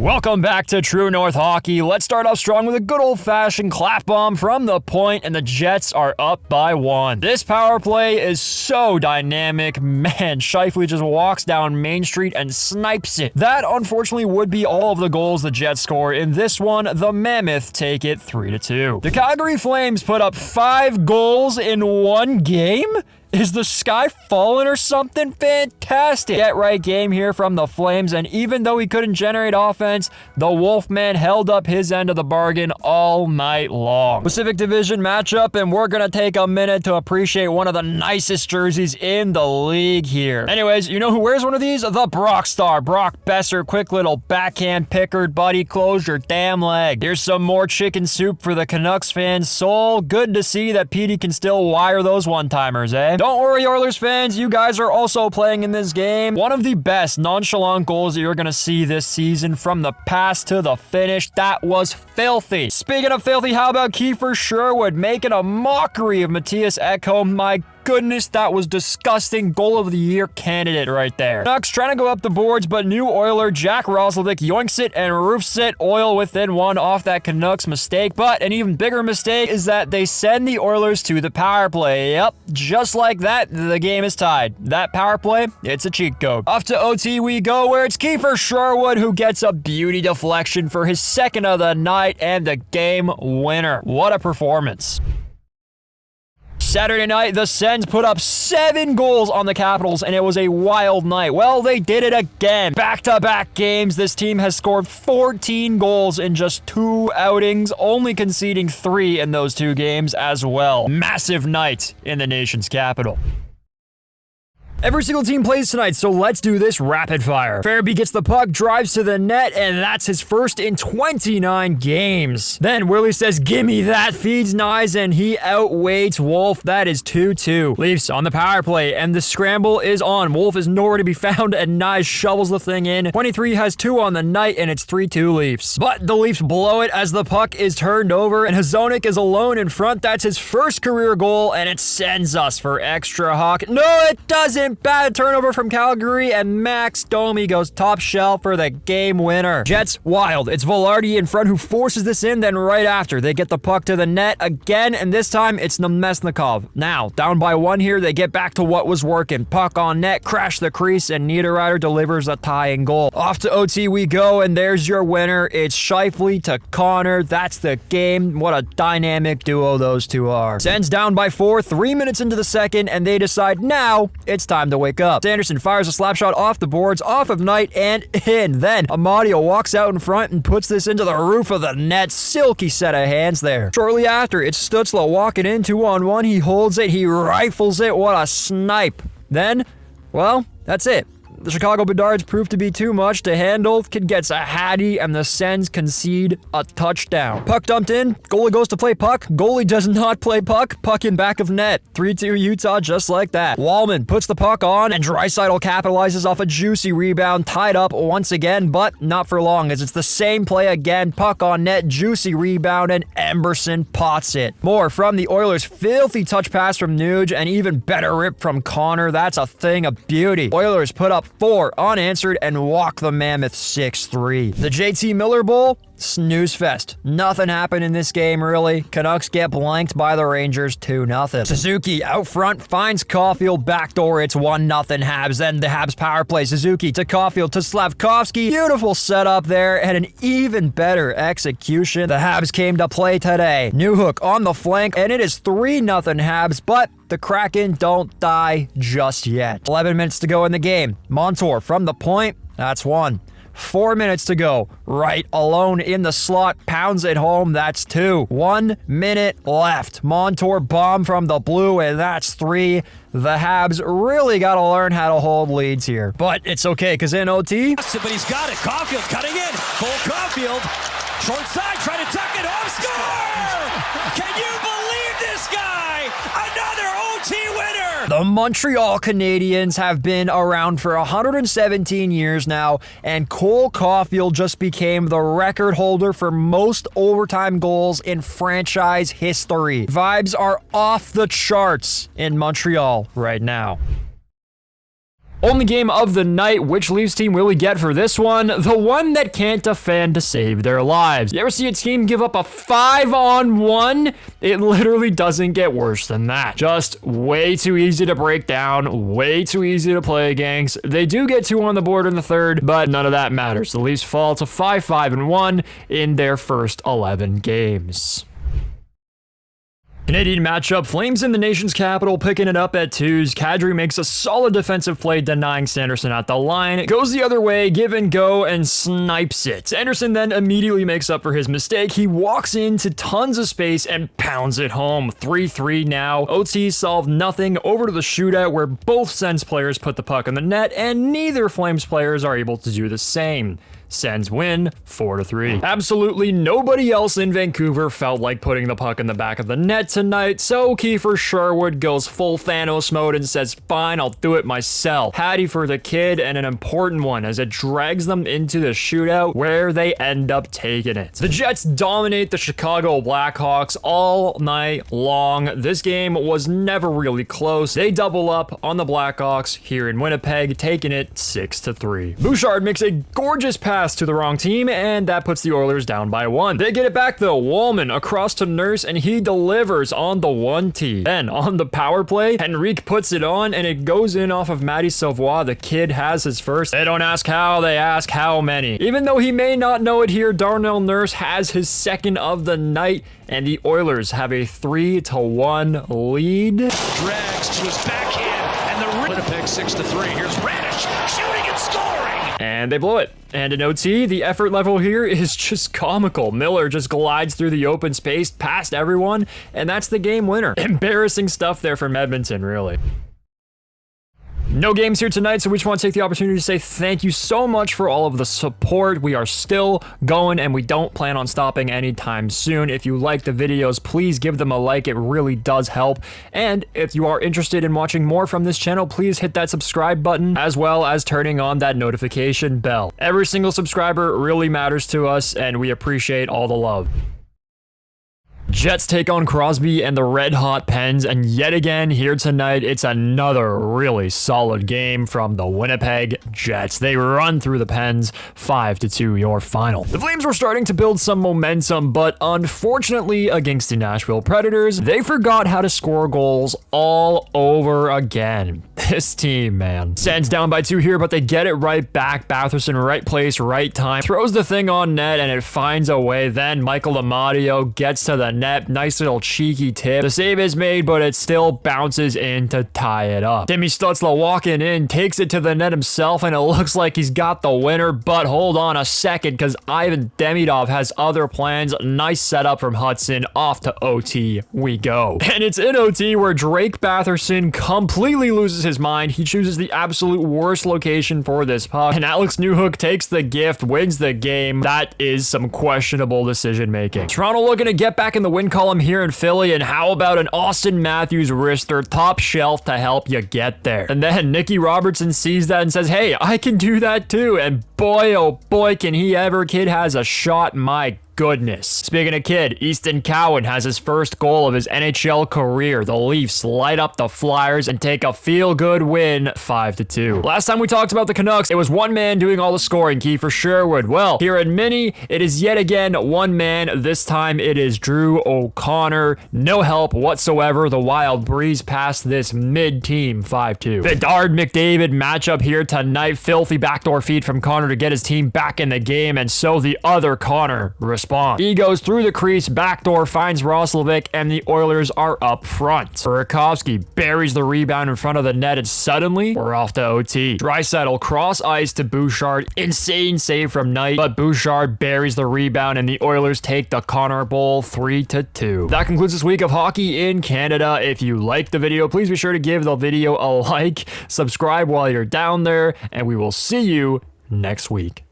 Welcome back to True North Hockey. Let's start off strong with a good old-fashioned clap bomb from the point, and the Jets are up by 1. This power play is so dynamic. Man, Scheifele just walks down Main Street and snipes it. That, unfortunately, would be all of the goals the Jets score. In this one, the Mammoth take it 3-2. The Calgary Flames put up 5 goals in one game? Is the sky falling or something? Fantastic. Get right game here from the Flames, and even though he couldn't generate offense, the Wolfman held up his end of the bargain all night long. Pacific Division matchup, and we're going to take a minute to appreciate one of the nicest jerseys in the league here. Anyways, you know who wears one of these? The Brock Star. Brock Besser, quick little backhand Pickard, buddy, close your damn leg. Here's some more chicken soup for the Canucks fans' soul. Good to see that Petey can still wire those one-timers, eh? Don't worry, Oilers fans, you guys are also playing in this game. One of the best nonchalant goals that you're going to see this season, from the pass to the finish. That was filthy. Speaking of filthy, how about Kiefer Sherwood making a mockery of Matthias Ekholm? My goodness, that was disgusting. Goal of the year candidate right there. Canucks trying to go up the boards, but new Oiler Jack Roslovic yoinks it and roofs it. Oil within 1 off that Canucks mistake, but an even bigger mistake is that they send the Oilers to the power play. Yep, just like that, the game is tied. That power play, it's a cheat code. Off to OT we go, where it's Kiefer Sherwood who gets a beauty deflection for his second of the night and the game winner. What a performance. Saturday night, the Sens put up 7 goals on the Capitals, and it was a wild night. Well, they did it again. Back-to-back games, this team has scored 14 goals in just 2 outings, only conceding 3 in those 2 games as well. Massive night in the nation's capital. Every single team plays tonight, so let's do this rapid fire. Farabee gets the puck, drives to the net, and that's his first in 29 games. Then Willie says, "Gimme that," feeds Nyes, and he outweights Wolf. That is 2-2. Leafs on the power play, and the scramble is on. Wolf is nowhere to be found, and Nyes shovels the thing in. 23 has 2 on the night, and it's 3-2 Leafs. But the Leafs blow it as the puck is turned over, and Hazonik is alone in front. That's his first career goal, and it sends us for extra hawk. No, it doesn't. Bad turnover from Calgary, and Max Domi goes top shelf for the game winner. Jets wild. It's Velarde in front who forces this in, then right after, they get the puck to the net again, and this time it's Nemesnikov. Now, down by 1 here, they get back to what was working. Puck on net, crash the crease, and Niederreiter delivers a tying goal. Off to OT we go, and there's your winner. It's Scheifele to Connor. That's the game. What a dynamic duo those two are. Sens down by 4, 3 minutes into the second, and they decide now it's time to wake up. Sanderson fires a slap shot off the boards, off of Knight, and in. Then Amadio walks out in front and puts this into the roof of the net. Silky set of hands there. Shortly after, it's Stutzla walking in 2-on-1. He holds it. He rifles it. What a snipe. Then, well, that's it. The Chicago Bedards prove to be too much to handle. Kid gets a hattie, and the Sens concede a touchdown. Puck dumped in. Goalie goes to play puck. Goalie does not play puck. Puck in back of net. 3-2 Utah just like that. Wallman puts the puck on, and Draisaitl capitalizes off a juicy rebound. Tied up once again, but not for long, as it's the same play again. Puck on net, juicy rebound, and Emberson pots it. More from the Oilers. Filthy touch pass from Nuge, and even better rip from Connor. That's a thing of beauty. Oilers put up 4 unanswered and walk the Mammoth 6-3. The JT Miller Bowl? Snooze fest. Nothing happened in this game, really. Canucks get blanked by the Rangers 2-0. Suzuki out front finds Caulfield. Backdoor, it's 1-0 Habs. Then the Habs power play. Suzuki to Caulfield to Slavkovsky. Beautiful setup there and an even better execution. The Habs came to play today. Newhook on the flank, and it is 3-0 Habs, but the Kraken don't die just yet. 11 minutes to go in the game. Montour from the point. That's 1. 4 minutes to go. Right alone in the slot. Pounds it home. That's 2. 1 minute left. Montour bomb from the blue, and that's 3. The Habs really got to learn how to hold leads here. But it's okay, because in OT... But he's got it. Caulfield cutting in. Full Caulfield. Short side, trying to tuck it home. Score! Can you believe this guy? Another OT winner! The Montreal Canadiens have been around for 117 years now, and Cole Caulfield just became the record holder for most overtime goals in franchise history. Vibes are off the charts in Montreal right now. Only game of the night. Which Leafs team will we get for this one? The one that can't defend to save their lives. You ever see a team give up a 5-on-1? It literally doesn't get worse than that. Just way too easy to break down, way too easy to play against. They do get 2 on the board in the third, but none of that matters. The Leafs fall to 5-5-1 in their first 11 games. Canadian matchup, Flames in the nation's capital, picking it up at 2s. Kadri makes a solid defensive play, denying Sanderson at the line. It goes the other way, give and go, and snipes it. Sanderson then immediately makes up for his mistake. He walks into tons of space and pounds it home. 3-3 now. OT solved nothing. Over to the shootout, where both Sens players put the puck in the net, and neither Flames players are able to do the same. Sens win 4-3. Absolutely nobody else in Vancouver felt like putting the puck in the back of the net tonight, so Kiefer Sherwood goes full Thanos mode and says, fine, I'll do it myself. Hattie for the kid, and an important one as it drags them into the shootout where they end up taking it. The Jets dominate the Chicago Blackhawks all night long. This game was never really close. They double up on the Blackhawks here in Winnipeg, taking it 6-3. Bouchard makes a gorgeous pass to the wrong team, and that puts the Oilers down by 1. They get it back though. Wallman across to Nurse, and he delivers on the 1T. Then on the power play, Henrique puts it on, and it goes in off of Matty Savoie. The kid has his first. They don't ask how, they ask how many. Even though he may not know it here, Darnell Nurse has his second of the night, and the Oilers have a 3-1 lead. Drags to his backhand, and the Winnipeg 6-3. Here's Radish shooting and scoring. And they blow it. And in OT, the effort level here is just comical. Miller just glides through the open space past everyone, and that's the game winner. Embarrassing stuff there from Edmonton, really. No games here tonight, so we just want to take the opportunity to say thank you so much for all of the support. We are still going, and we don't plan on stopping anytime soon. If you like the videos, please give them a like. It really does help. And if you are interested in watching more from this channel, please hit that subscribe button, as well as turning on that notification bell. Every single subscriber really matters to us, and we appreciate all the love. Jets take on Crosby and the Red Hot Pens, and yet again here tonight, it's another really solid game from the Winnipeg Jets. They run through the Pens, 5-2 your final. The Flames were starting to build some momentum, but unfortunately against the Nashville Predators, they forgot how to score goals all over again. This team, man. Sens down by 2 here, but they get it right back. Batherson, right place, right time. Throws the thing on net, and it finds a way. Then Michael Amadio gets to the net. Nice little cheeky tip. The save is made, but it still bounces in to tie it up. Timmy Stutzla walking in, takes it to the net himself, and it looks like he's got the winner, but hold on a second, because Ivan Demidov has other plans. Nice setup from Hudson. Off to OT we go. And it's in OT where Drake Batherson completely loses his mind. He chooses the absolute worst location for this puck, and Alex Newhook takes the gift, wins the game. That is some questionable decision making. Toronto looking to get back in the win column here in Philly, and how about an Austin Matthews wrister top shelf to help you get there? And then Nicky Robertson sees that and says, hey, I can do that too. And boy, oh boy, can he ever. Kid has a shot, my goodness. Speaking of kid, Easton Cowan has his first goal of his NHL career. The Leafs light up the Flyers and take a feel-good win 5-2. Last time we talked about the Canucks, it was one man doing all the scoring, Kiefer Sherwood. Well, here in Mini, it is yet again one man. This time it is Drew O'Connor. No help whatsoever. The Wild breeze past this mid-team 5-2. Bedard McDavid matchup here tonight. Filthy backdoor feed from Connor to get his team back in the game, and so the other Connor responds. He goes through the crease, backdoor finds Roslovic, and the Oilers are up front. Burakovsky buries the rebound in front of the net, and suddenly we're off to OT. Draisaitl cross ice to Bouchard. Insane save from Knight, but Bouchard buries the rebound, and the Oilers take the Connor Bowl 3-2. That concludes this week of hockey in Canada. If you liked the video, please be sure to give the video a like, subscribe while you're down there, and we will see you next week.